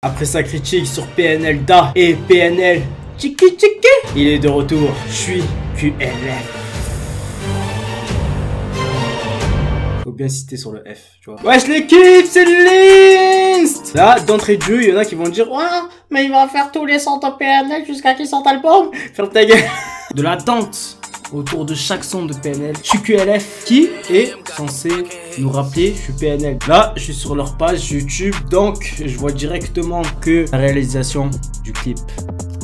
Après sa critique sur PNL Da et PNL Tchiki Tchiki, il est de retour. Je suis QLF. Faut bien citer sur le F, tu vois. Wesh l'équipe, c'est Linst. Là, d'entrée de jeu, il y en a qui vont dire ouais, mais il va faire tous les sons de PNL jusqu'à qu'il sorte album. Ferme ta gueule. De l'attente autour de chaque son de PNL. Je suis QLF qui est censé nous rappeler je suis PNL. Là, je suis sur leur page YouTube, donc je vois directement que la réalisation du clip.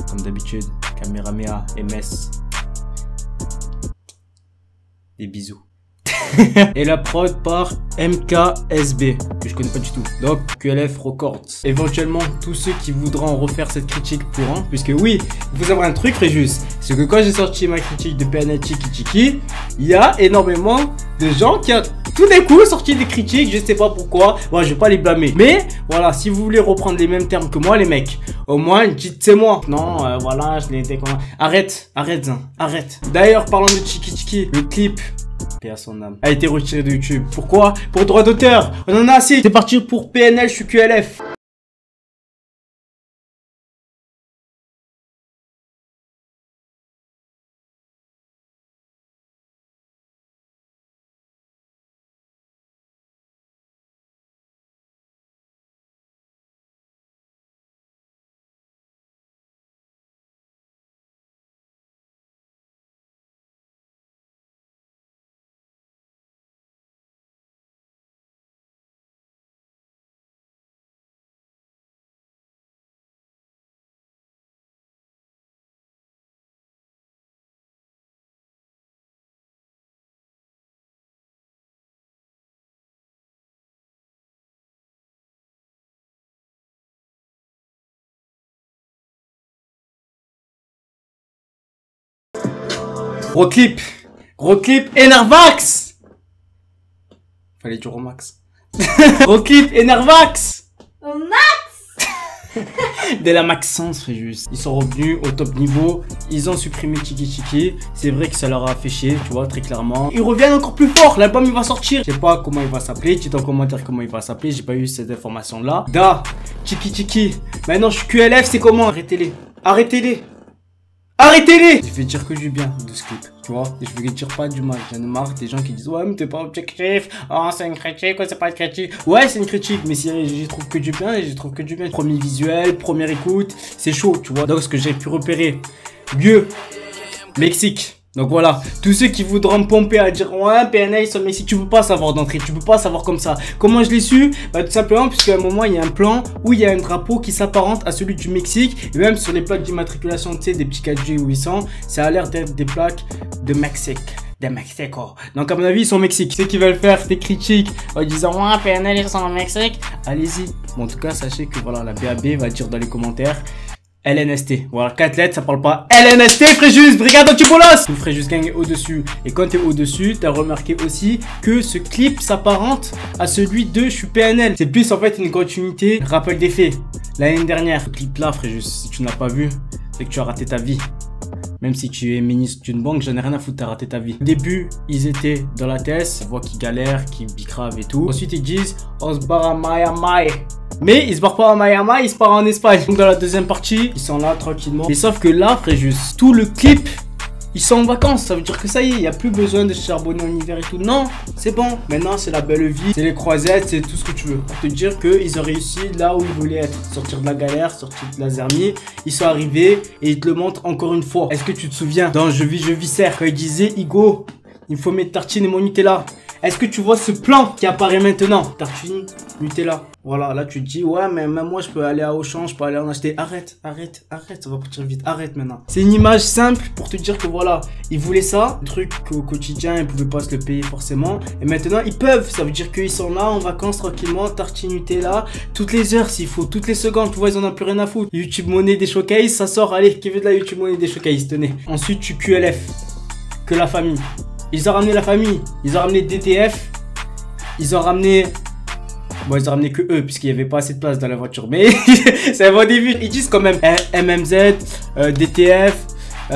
Comme d'habitude, Kamehameha, MS. Des bisous. Et la prod par MKSB, que je connais pas du tout. Donc QLF Records. Éventuellement, tous ceux qui voudront refaire cette critique pourront. Puisque oui, il faut savoir un truc, Fréjus. C'est que quand j'ai sorti ma critique de PNL Tchiki Tchiki, il y a énormément de gens qui ont tout d'un coup sorti des critiques. Je sais pas pourquoi. Bon, je vais pas les blâmer. Mais voilà, si vous voulez reprendre les mêmes termes que moi, les mecs, au moins dites c'est moi. Non, voilà, je l'ai été comment. Arrête, Zin, arrête. D'ailleurs, parlant de Tchiki Tchiki, le clip à son âme a été retiré de YouTube. Pourquoi? Pour droit d'auteur. On en a assez. C'est parti pour PNL, je suis QLF. Gros clip, Enervax. Fallait du Romax. Gros clip, Enervax. De la Maxence, Fréjus. Ils sont revenus au top niveau. Ils ont supprimé Tchiki Tchiki. C'est vrai que ça leur a fait chier, tu vois, très clairement. Ils reviennent encore plus fort. L'album, il va sortir. Je sais pas comment il va s'appeler. Dites en commentaire comment il va s'appeler. J'ai pas eu cette information-là. Da, Tchiki Tchiki. Maintenant, je suis QLF, c'est comment? Arrêtez-les. Arrêtez-les. Arrêtez-les! Je vais dire que du bien de ce clip, tu vois, et je vais dire pas du mal. J'en ai marre des gens qui disent ouais mais t'es pas objectif, oh c'est une critique, ouais c'est pas une critique. Ouais c'est une critique, mais si j'y trouve que du bien, et j'y trouve que du bien. Premier visuel, première écoute, c'est chaud, tu vois. Donc ce que j'ai pu repérer, mieux, Mexique. Donc voilà, tous ceux qui voudront me pomper à dire ouais PNL ils sont Mexique, tu peux pas savoir d'entrée, tu peux pas savoir comme ça. Comment je l'ai su? Bah tout simplement puisqu'à un moment il y a un plan où il y a un drapeau qui s'apparente à celui du Mexique. Et même sur les plaques d'immatriculation, tu sais, des petits 4G 800, ça a l'air d'être des plaques de Mexique. De Mexico. Donc à mon avis ils sont au Mexique. Ceux qui veulent faire des critiques en disant ouais PNL ils sont au Mexique, allez-y. Bon en tout cas sachez que voilà, la BAB va dire dans les commentaires LNST. Voilà, 4 lettres, ça parle pas. LNST, Fréjus, Brigade Antibolos. Le Fréjus Gang est au-dessus. Et quand t'es au-dessus, t'as remarqué aussi que ce clip s'apparente à celui de Je suis PNL. C'est plus en fait une continuité, rappel des faits. L'année dernière, ce clip là, Fréjus, si tu n'as pas vu, c'est que tu as raté ta vie. Même si tu es ministre d'une banque, j'en ai rien à foutre, t'as raté ta vie. Au début, ils étaient dans la TS, on voit qu'ils galèrent, qu'ils bicravent et tout. Ensuite, ils disent, on se barre à Miami. Mais ils se barrent pas à Miami, ils se barrent en Espagne. Donc dans la deuxième partie, ils sont là tranquillement. Mais sauf que là, Fréjus, tout le clip, ils sont en vacances. Ça veut dire que ça y est, il n'y a plus besoin de charbonner en hiver et tout. Non, c'est bon. Maintenant, c'est la belle vie, c'est les croisettes, c'est tout ce que tu veux. Pour te dire qu'ils ont réussi là où ils voulaient être. Sortir de la galère, sortir de la zermie. Ils sont arrivés et ils te le montrent encore une fois. Est-ce que tu te souviens dans Je vis serre, quand ils disaient Igo, il faut mettre tartine et mon Nutella. Est-ce que tu vois ce plan qui apparaît maintenant? Tartine, Nutella. Voilà, là tu te dis, ouais, mais même moi je peux aller à Auchan, je peux aller en acheter. Arrête, arrête, arrête, ça va partir vite. Arrête maintenant. C'est une image simple pour te dire que voilà, ils voulaient ça. Un truc qu'au quotidien, ils pouvaient pas se le payer forcément. Et maintenant, ils peuvent. Ça veut dire qu'ils sont là en vacances tranquillement, tartine Nutella. Toutes les heures s'il faut, toutes les secondes. Tu vois, ils en ont plus rien à foutre. YouTube Money des Showcase, ça sort. Allez, qui veut de la YouTube Money des Showcase, tenez. Ensuite, tu QLF. Que la famille. Ils ont ramené la famille. Ils ont ramené DTF. Ils ont ramené... Bon, ils ont ramené que eux, puisqu'il n'y avait pas assez de place dans la voiture. Mais c'est un bon début. Ils disent quand même MMZ, DTF.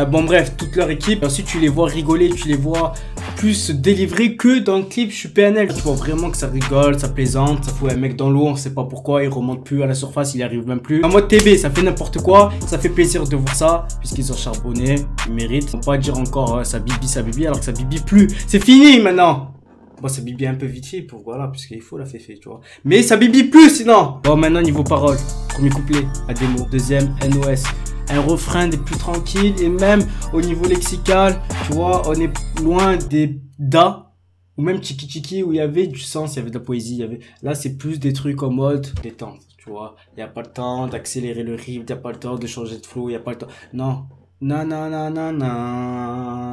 Bon, bref, toute leur équipe. Ensuite, tu les vois rigoler, tu les vois plus se délivrer que dans le clip Je suis PNL. Tu vois vraiment que ça rigole, ça plaisante, ça fout un mec dans l'eau, on sait pas pourquoi, il remonte plus à la surface, il arrive même plus. En mode TB, ça fait n'importe quoi, ça fait plaisir de voir ça, puisqu'ils ont charbonné, ils méritent. On va pas dire encore ça bibi, alors que ça bibi plus. C'est fini maintenant. Bon, ça bibi un peu vite fait pour voilà, puisqu'il faut la féfé, tu vois. Mais ça bibi plus sinon. Bon, maintenant niveau parole. Premier couplet, à démo. Deuxième, NOS. Un refrain des plus tranquilles et même au niveau lexical, tu vois, on est loin des da ou même Chiki Chiki où il y avait du sens, il y avait de la poésie, il y avait là c'est plus des trucs en mode détente, tu vois, il y a pas le temps d'accélérer le rythme, il y a pas le temps de changer de flow, il y a pas le temps. Non. Non,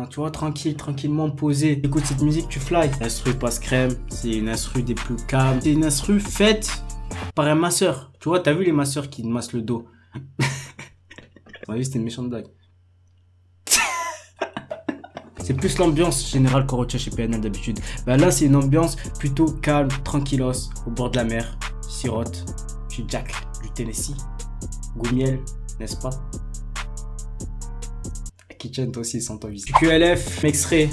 tu vois, tranquillement posé. Écoute cette musique, tu fly. L'instru passe crème, c'est une instru des plus calmes. C'est une instru faite par un masseur. Tu vois, t'as vu les masseurs qui massent le dos? Ouais, c'était une méchante blague. C'est plus l'ambiance générale qu'on retient chez PNL d'habitude. Bah là, c'est une ambiance plutôt calme, tranquillos, au bord de la mer. Sirote, je suis Jack du Tennessee. Goumiel, n'est-ce pas? Kitchen, toi aussi, sans ton visite. QLF, extrait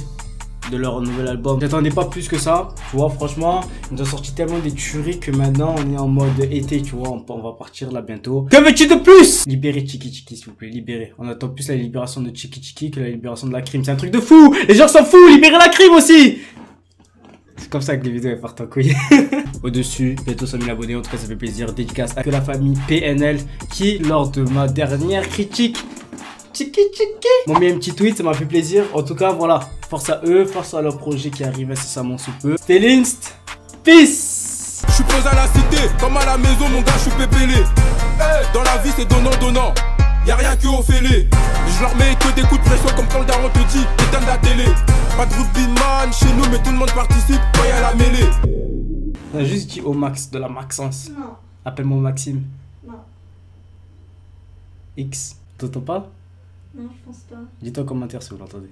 de leur nouvel album. J'attendais pas plus que ça. Tu vois, franchement, ils nous ont sorti tellement des tueries que maintenant on est en mode été, tu vois. On va partir là bientôt. Que veux-tu de plus? Libérez Chiki Chiki, s'il vous plaît, libérez. On attend plus la libération de Chiki Chiki que la libération de la crime. C'est un truc de fou. Les gens s'en foutent. Libérez la crime aussi. C'est comme ça que les vidéos elles partent en couille. Au-dessus, bientôt 100 000 abonnés. En tout cas, ça fait plaisir. Dédicace à que la famille PNL qui, lors de ma dernière critique, Chiki Chiki m'ont mis un petit tweet, ça m'a fait plaisir. En tout cas, voilà. Force à eux, force à leur projet qui arrive incessamment sous peu. C'était Linst. Peace. Je suis posé à la cité, comme à la maison, mon gars, je suis pépélé. Hey, dans la vie, c'est donnant. Y'a rien que au fêlé. Je leur mets que des coups de pression, comme quand le daron te dit, éteins la télé. Pas de rugbyman chez nous, mais tout le monde participe quand y'a la mêlée. On a juste dit au max, de la Maxence. Non. Appelle-moi Maxime. Non. X. T'entends pas? Non, je pense pas. Dites-toi en commentaire si vous l'entendez.